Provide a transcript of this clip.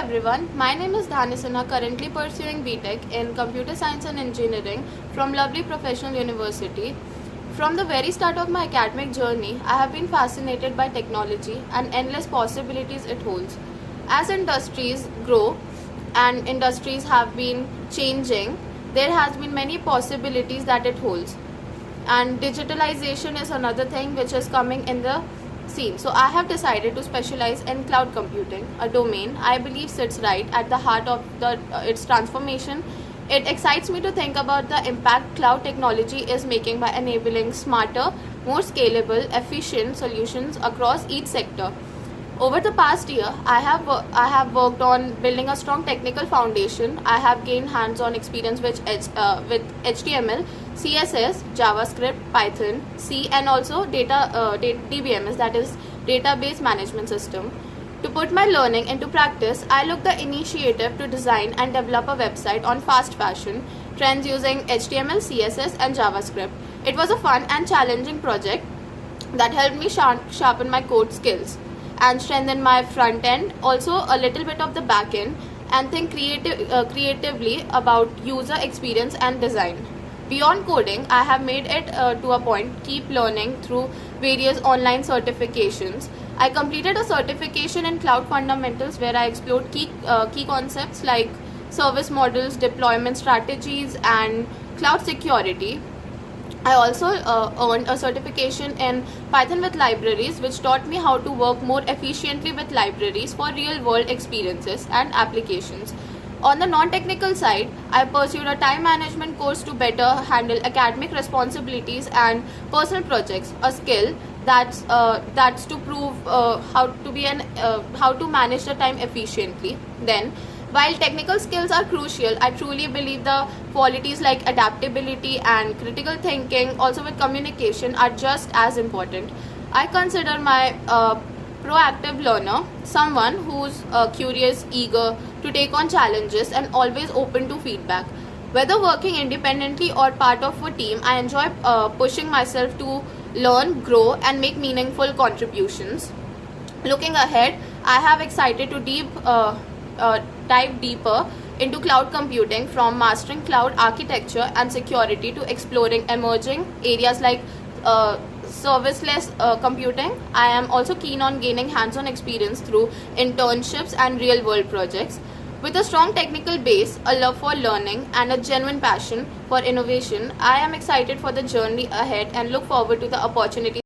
everyone, my name is Dhani Sinha, currently pursuing BTech in Computer Science and Engineering from Lovely Professional University. From the very start of my academic journey, I have been fascinated by technology and endless possibilities it holds. As industries grow and industries have been changing, there has been many possibilities that it holds. And digitalization is another thing which is coming in the scene. So I have decided to specialize in cloud computing, a domain I believe sits right at the heart of its transformation. It excites me to think about the impact cloud technology is making by enabling smarter, more scalable, efficient solutions across each sector. Over the past year, I have worked on building a strong technical foundation. I have gained hands-on experience with HTML, CSS, JavaScript, Python, C, and also DBMS, that is Database Management System. To put my learning into practice, I took the initiative to design and develop a website on fast fashion trends using HTML, CSS, and JavaScript. It was a fun and challenging project that helped me sharpen my code skills and strengthen my front end, also a little bit of the back end, and think creatively about user experience and design. Beyond coding, I have made it to a point keep learning through various online certifications. I completed a certification in cloud fundamentals where I explored key concepts like service models, deployment strategies, and cloud security. I also earned a certification in Python with libraries, which taught me how to work more efficiently with libraries for real-world experiences and applications. On the non-technical side, I pursued a time management course to better handle academic responsibilities and personal projects, a skill that's to prove how to manage the time efficiently. Then, while technical skills are crucial, I truly believe the qualities like adaptability and critical thinking, also with communication, are just as important. I consider my proactive learner, someone who's curious, eager to take on challenges, and always open to feedback. Whether working independently or part of a team, I enjoy pushing myself to learn, grow, and make meaningful contributions. Looking ahead, I have excited to dive deeper into cloud computing, from mastering cloud architecture and security to exploring emerging areas like serviceless computing. I am also keen on gaining hands-on experience through internships and real-world projects. With a strong technical base, a love for learning, and a genuine passion for innovation, I am excited for the journey ahead and look forward to the opportunities